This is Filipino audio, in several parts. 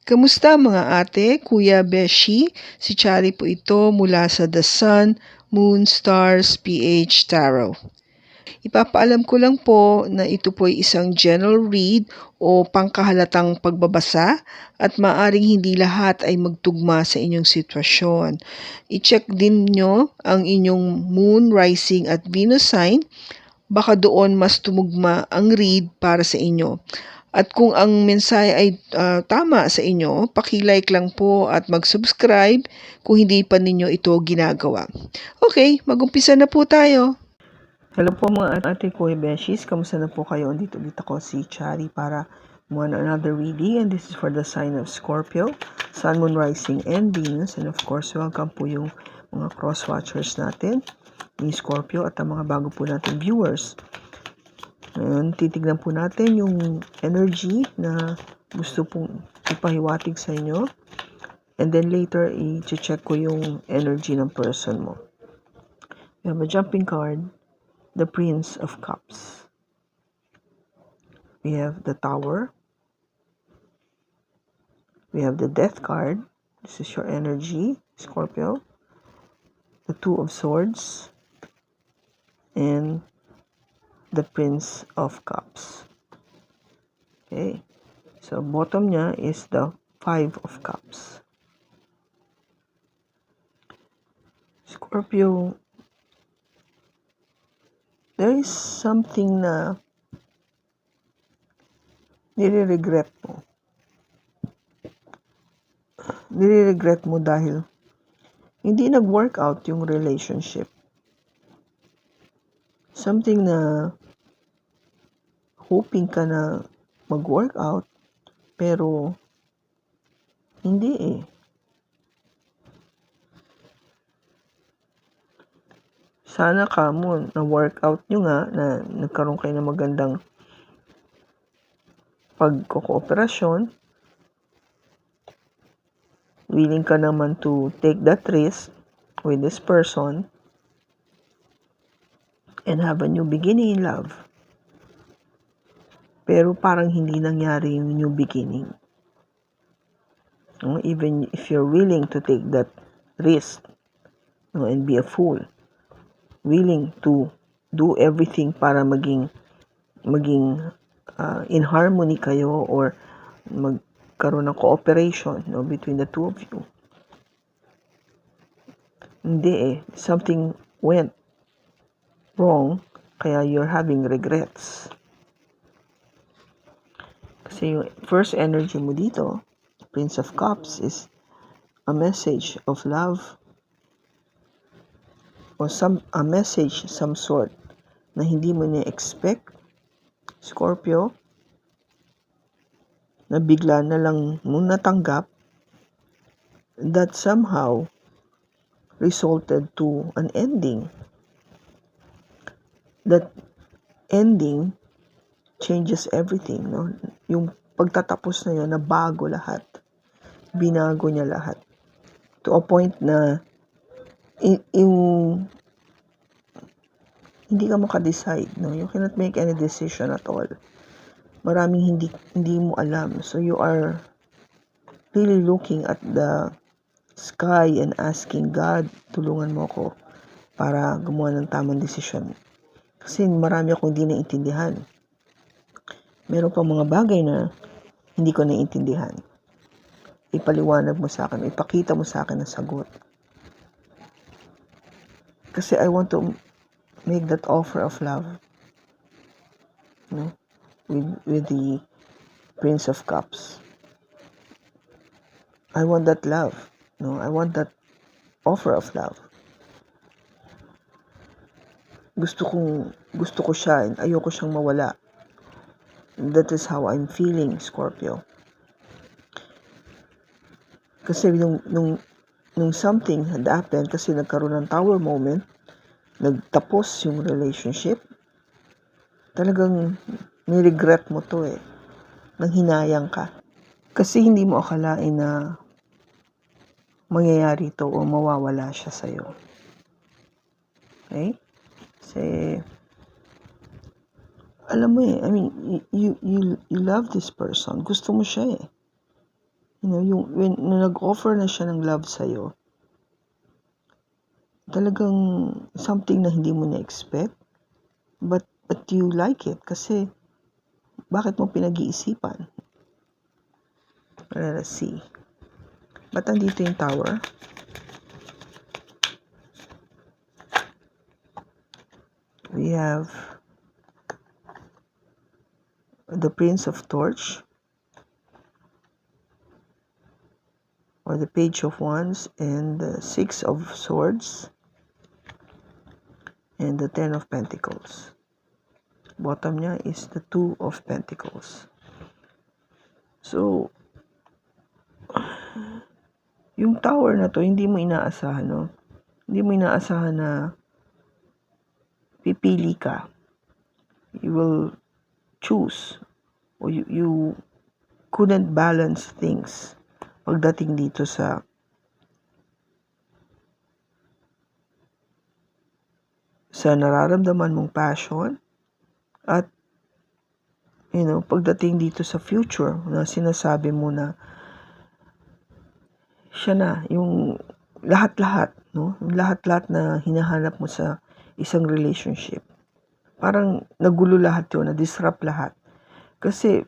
Kamusta mga ate, kuya, beshi? Si Chari po ito mula sa The Sun, Moon, Stars, PH Tarot. Ipapaalam ko lang po na ito po ay isang general read o pangkahalatang pagbabasa at maaring hindi lahat ay magtugma sa inyong sitwasyon. I-check din nyo ang inyong Moon, Rising at Venus sign. Baka doon mas tumugma ang read para sa inyo. At kung ang mensahe ay tama sa inyo, paki-like lang po at mag-subscribe kung hindi pa ninyo ito ginagawa. Okay, mag-umpisa na po tayo. Hello po mga ate ko, Beshis. Kamusta na po kayo? Dito ako si Chari para mo another reading, and this is for the sign of Scorpio, Sun, Moon, Rising, and Venus. And of course, welcome po yung mga cross-watchers natin ni Scorpio at ang mga bago po natin viewers. Ngayon, titignan po natin yung energy na gusto pong ipahiwatig sa inyo. And then later, i-check ko yung energy ng person mo. We have a jumping card, the Prince of Cups. We have the Tower. We have the Death card. This is your energy, Scorpio. The Two of Swords. And the Prince of Cups. Okay. So, bottom niya is the Five of Cups. Scorpio, there is something na nire-regret mo. Nire-regret mo dahil hindi nag-work out yung relationship. Something na hoping ka na mag-work out, pero hindi eh. Sana ka mo na workout nyo nga, na nagkaroon kayo ng magandang pagkokooperasyon. Willing ka naman to take that risk with this person and have a new beginning in love. Pero parang hindi nangyari yung new beginning. Even if you're willing to take that risk and be a fool, willing to do everything para maging in harmony kayo or magkaroon ng cooperation between the two of you. Hindi eh. Something went wrong, kaya you're having regrets. Kasi yung first energy mo dito, Prince of Cups, is a message of love or a message some sort na hindi mo na-expect, Scorpio, na bigla na lang mong natanggap, that somehow resulted to an ending. That ending changes everything, no? Yung pagtatapos na yun, na bago lahat. Binago niya lahat. To a point na hindi ka maka-decide, no? You cannot make any decision at all. Maraming hindi mo alam. So you are really looking at the sky and asking God, tulungan mo ako para gumawa ng tamang desisyon. Kasi marami akong hindi naintindihan. Meron pa mga bagay na hindi ko naintindihan. Ipaliwanag mo sa akin, ipakita mo sa akin ang sagot. Kasi I want to make that offer of love, no? With the Prince of Cups. I want that love, no? I want that offer of love. Gusto ko siya, and ayoko siyang mawala. That is how I'm feeling, Scorpio. Kasi nung something had happened, kasi nagkaroon ng tower moment, nagtapos yung relationship, talagang ni-regret mo to eh. Nanghinayang ka. Kasi hindi mo akalain na mangyayari to o mawawala siya sa'yo. Okay? Kasi, alam mo eh, I mean, you love this person. Gusto mo siya eh. when nag-offer na siya ng love sa'yo, talagang something na hindi mo na-expect, but you like it kasi bakit mo pinag-iisipan? Let's see. Ba't andito yung Tower? We have the Prince of Torch, or the Page of Wands, and the Six of Swords, and the Ten of Pentacles. Bottom niya is the Two of Pentacles. So, yung Tower na to, hindi mo inaasahan, no? Hindi mo inaasahan na pipili ka. You will choose, or you couldn't balance things pagdating dito sa nararamdaman mong passion at pagdating dito sa future na sinasabi mo na siya na yung lahat-lahat, no? Yung lahat-lahat na hinahanap mo sa isang relationship. Parang nagulo lahat yun, na-disrupt lahat. Kasi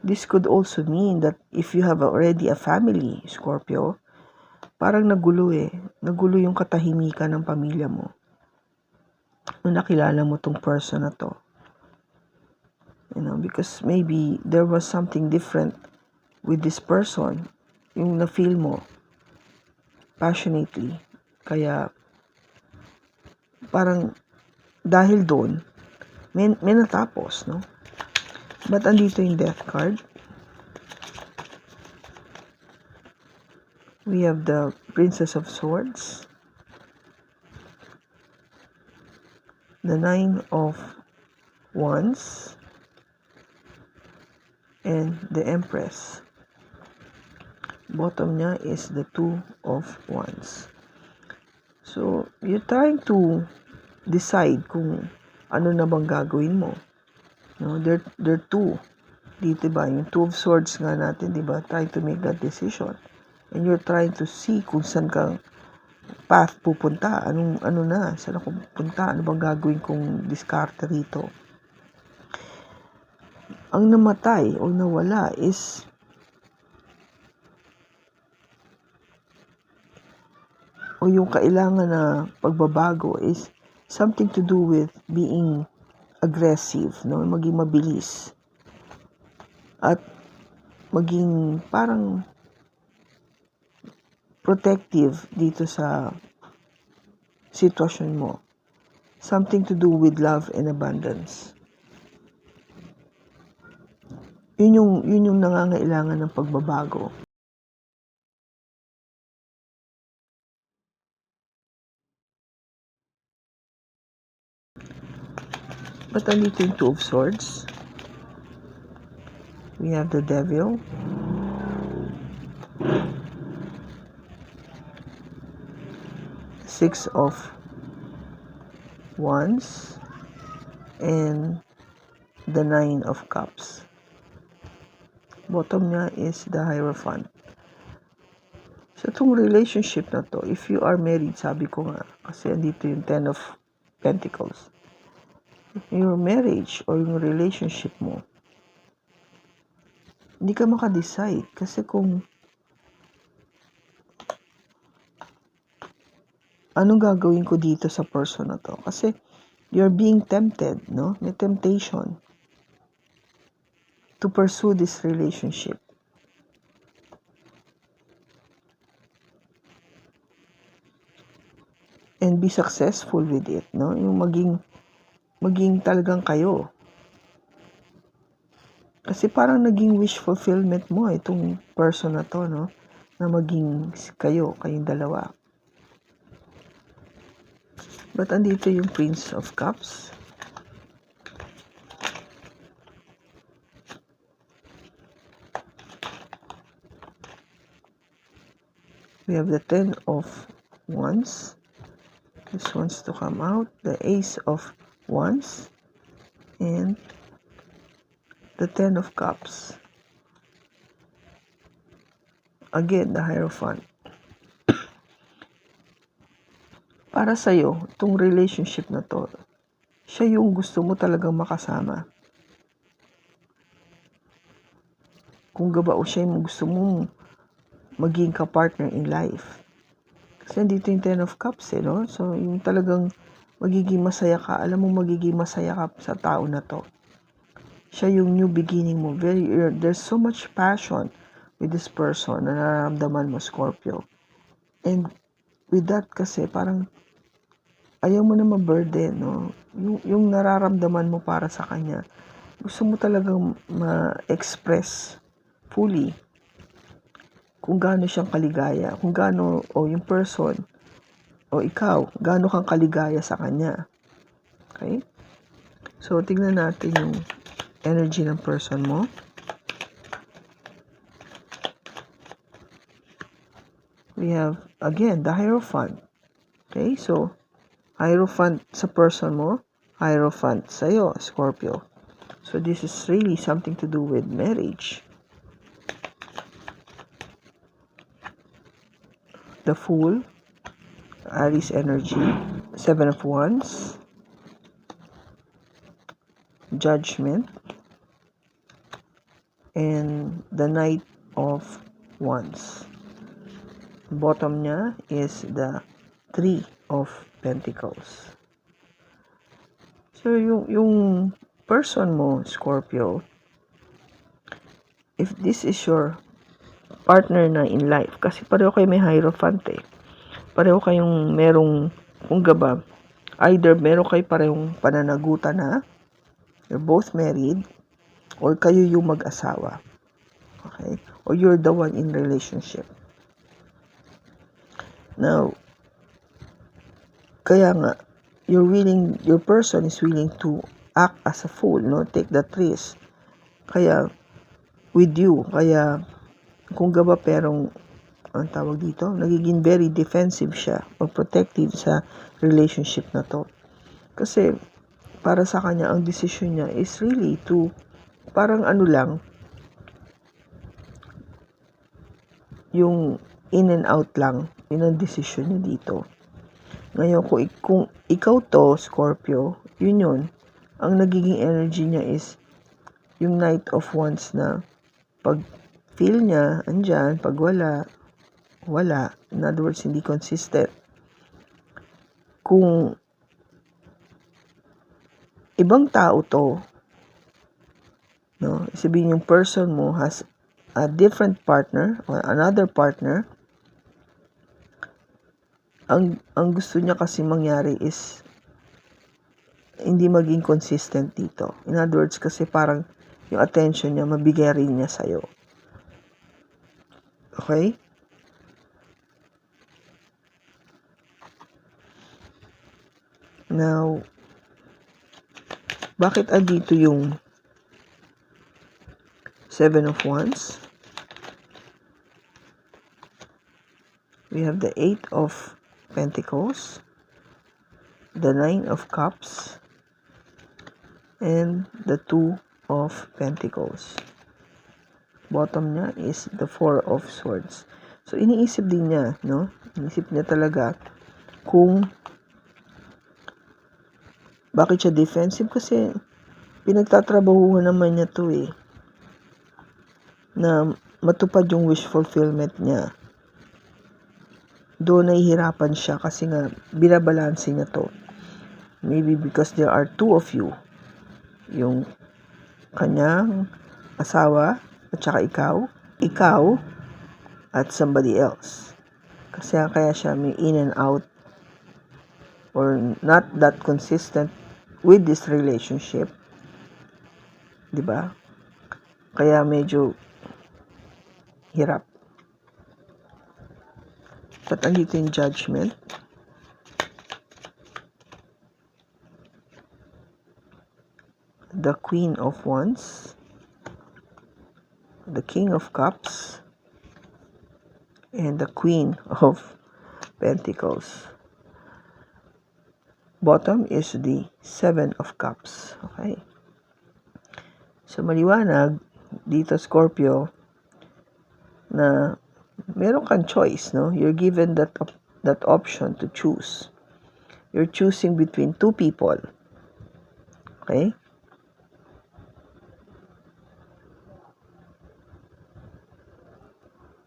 this could also mean that if you have already a family, Scorpio, parang nagulo Nagulo yung katahimikan ng pamilya mo. Nung nakilala mo tong person na to. Because maybe there was something different with this person. Yung na-feel mo passionately. Kaya parang dahil doon, may natapos, no? But andito yung Death card. We have the Princess of Swords, the Nine of Wands, and the Empress. Bottom niya is the Two of Wands. So, you're trying to decide kung ano na bang gagawin mo. There are two. Dito ba? Yung Two of Swords nga natin, di ba? Try to make that decision. And you're trying to see kung saan kang path pupunta. Ano na? Saan ako pupunta? Ano bang gagawin kong diskarte rito? Ang namatay o nawala is o yung kailangan na pagbabago is something to do with being aggressive, no? Maging mabilis. At maging parang protective dito sa sitwasyon mo. Something to do with love and abundance. Yun yung nangangailangan ng pagbabago. But andito yung Two of Swords. We have the Devil. Six of Wands. And the Nine of Cups. Bottom niya is the Hierophant. So, itong relationship na to, if you are married, sabi ko nga, kasi andito yung Ten of Pentacles. Your marriage or yung relationship mo, hindi ka makadecide. Kasi kung anong gagawin ko dito sa person na to. Kasi you're being tempted, no? May temptation to pursue this relationship. And be successful with it, no? Yung maging talagang kayo. Kasi parang naging wish fulfillment mo itong person na to, no? Na maging kayong dalawa. But andito yung Prince of Cups. We have the Ten of Wands. This wants to come out. The Ace of Wands. And the Ten of Cups. Again, the Hierophant. Para sa'yo, itong relationship na to, siya yung gusto mo talagang makasama. Kung gaba o siya yung gusto mong maging ka-partner in life. Kasi dito yung Ten of Cups, no? So, yung talagang magiging masaya ka, alam mo magiging masaya ka sa tao na to. Siya yung new beginning mo. There's so much passion with this person na nararamdaman mo, Scorpio. And with that kasi, parang ayaw mo na ma-burden, no? Yung nararamdaman mo para sa kanya, gusto mo talagang ma-express fully kung gaano siyang kaligaya, kung gaano, o yung person, o ikaw, gaano kang kaligaya sa kanya. Okay? So, tingnan natin yung energy ng person mo. We have, again, the Hierophant. Okay? So, Hierophant sa person mo, Hierophant sa'yo, Scorpio. So, this is really something to do with marriage. The Fool, Aries energy, Seven of Wands, Judgment, and the Knight of Wands. Bottom niya is the Three of Pentacles. So, yung person mo, Scorpio, if this is your partner na in life, kasi pareho kayo may Hierophant eh. Pareho kayong merong, kung gaba, either meron kayo parehong pananagutan na, you're both married, or kayo yung mag-asawa. Okay? Or you're the one in relationship. Now, kaya nga, your person is willing to act as a fool, no? Take that risk. Kaya, with you, kaya, kung gaba perong, ang tawag dito, nagiging very defensive siya o protective sa relationship na to. Kasi, para sa kanya, ang decision niya is really to, parang ano lang, yung in and out lang, yun ang decision niya dito. Ngayon, kung ikaw to, Scorpio, yun, ang nagiging energy niya is yung Knight of Wands na pag feel niya, andyan, pag wala. In other words, hindi consistent. Kung ibang tao to, no, sabihin yung person mo has a different partner or another partner, ang gusto niya kasi mangyari is hindi maging consistent dito. In other words, kasi parang yung attention niya, mabigay rin niya sa'yo. Okay? Now, bakit andito yung Seven of Wands? We have the Eight of Pentacles, the Nine of Cups, and the Two of Pentacles. Bottom niya is the Four of Swords. So, iniisip din niya, no? Iniisip niya talaga kung bakit siya defensive, kasi pinagtatrabahuhan naman niya to eh, na matupad yung wish fulfillment niya. Doon nahihirapan siya kasi nga binabalanse niya to. Maybe because there are two of you. Yung kanyang asawa at saka ikaw at somebody else. Kasi kaya siya may in and out or not that consistent with this relationship. Diba? Kaya medyo hirap. At andito yung Judgment. The Queen of Wands. The King of Cups. And the Queen of Pentacles. Bottom is the Seven of Cups. Okay? So, maliwanag dito, Scorpio, na meron kang choice, no? You're given that option to choose. You're choosing between two people. Okay?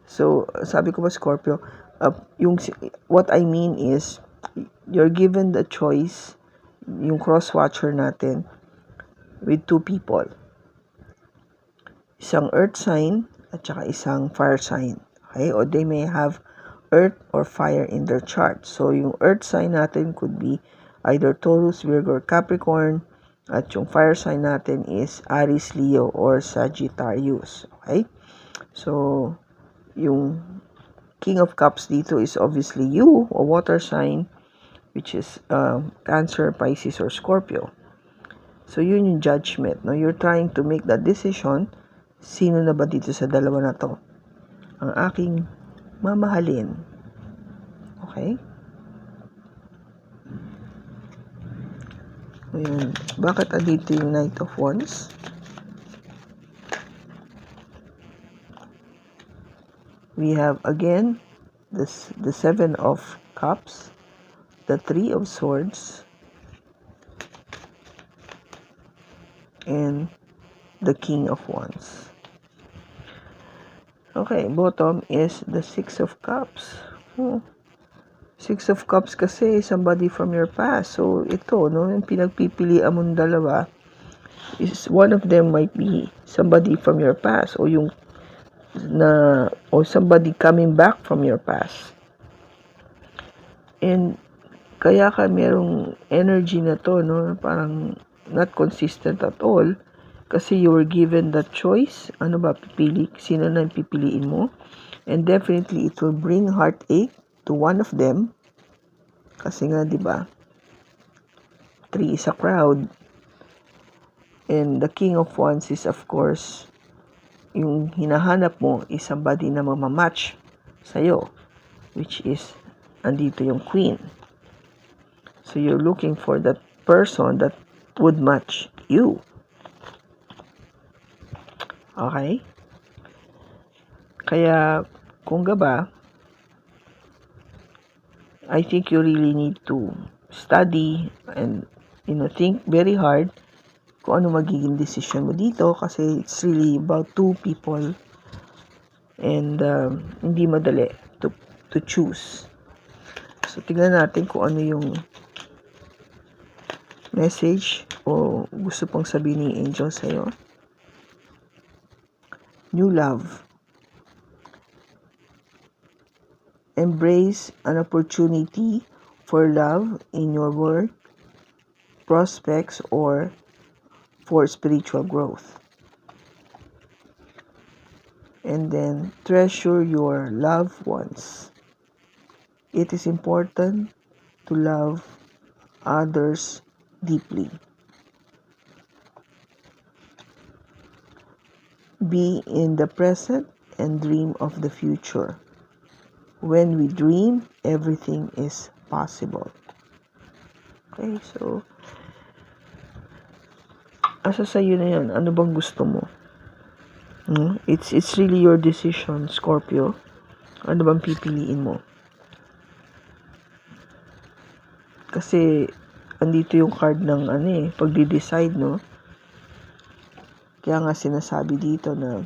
So, sabi ko ba, Scorpio, what I mean is, you're given the choice, yung cross-watcher natin, with two people. Isang earth sign at saka isang fire sign. Okay? Or they may have earth or fire in their chart. So, yung earth sign natin could be either Taurus, Virgo, or Capricorn. At yung fire sign natin is Aries, Leo, or Sagittarius. Okay? So, yung King of Cups dito is obviously you, a water sign, which is Cancer, Pisces, or Scorpio. So, yun yung judgment. No? You're trying to make that decision. Sino na ba dito sa dalawa na to ang aking mamahalin? Okay? Ayan. Bakit andito yung Knight of Wands? We have again the Seven of Cups, the Three of Swords, and the King of Wands. Okay, bottom is the Six of Cups. Six of Cups kasi somebody from your past. So, ito, no, yung pinagpipilian mong dalawa is one of them might be somebody from your past or somebody coming back from your past. And kaya ka merong energy na to, no, parang not consistent at all kasi you were given that choice. Ano ba pipili? Sino na pipiliin mo? And definitely it will bring heartache to one of them. Kasi nga, di ba? 3 is a crowd. And the King of Wands is, of course, yung hinahanap mo is somebody na mamamatch sa'yo, which is, andito yung Queen. So, you're looking for that person that would match you. Okay? Kaya, kung gaba, I think you really need to study and, think very hard kung ano magiging decision mo dito kasi it's really about two people and hindi madali to choose. So, tingnan natin kung ano yung message o gusto pang sabihin ni Angel sa'yo. New love. Embrace an opportunity for love in your work, prospects, or for spiritual growth. And then, treasure your loved ones. It is important to love others deeply. Be in the present and dream of the future. When we dream, everything is possible. Okay, so asa sa'yo na yan? Ano bang gusto mo? It's really your decision, Scorpio. Ano bang pipiliin mo? Kasi andito yung card ng pagdi-decide, no? Kaya nga sinasabi dito na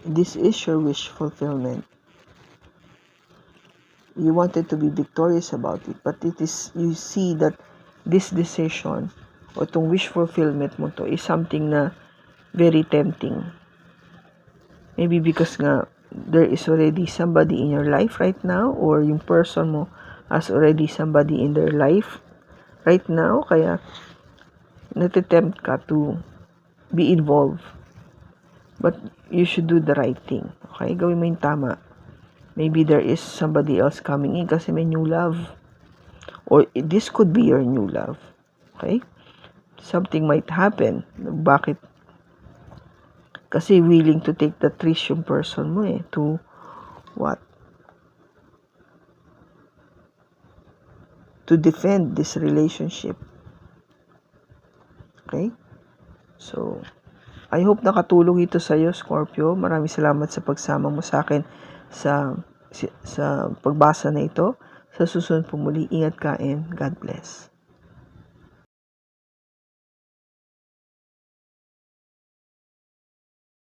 this is your wish fulfillment. You wanted to be victorious about it, but you see that this decision o itong wish fulfillment mo to is something na very tempting. Maybe because nga there is already somebody in your life right now or yung person mo has already somebody in their life right now, kaya natitempt ka to be involved. But you should do the right thing. Okay? Gawin mo yung tama. Maybe there is somebody else coming in kasi may new love. Or this could be your new love. Okay? Something might happen. Bakit? Kasi willing to take the risk yung person mo to what? To defend this relationship. Okay? So, I hope nakatulong ito sa iyo, Scorpio. Maraming salamat sa pagsama mo sa akin sa pagbasa na ito. Sa susunod po muli, ingat ka and God bless.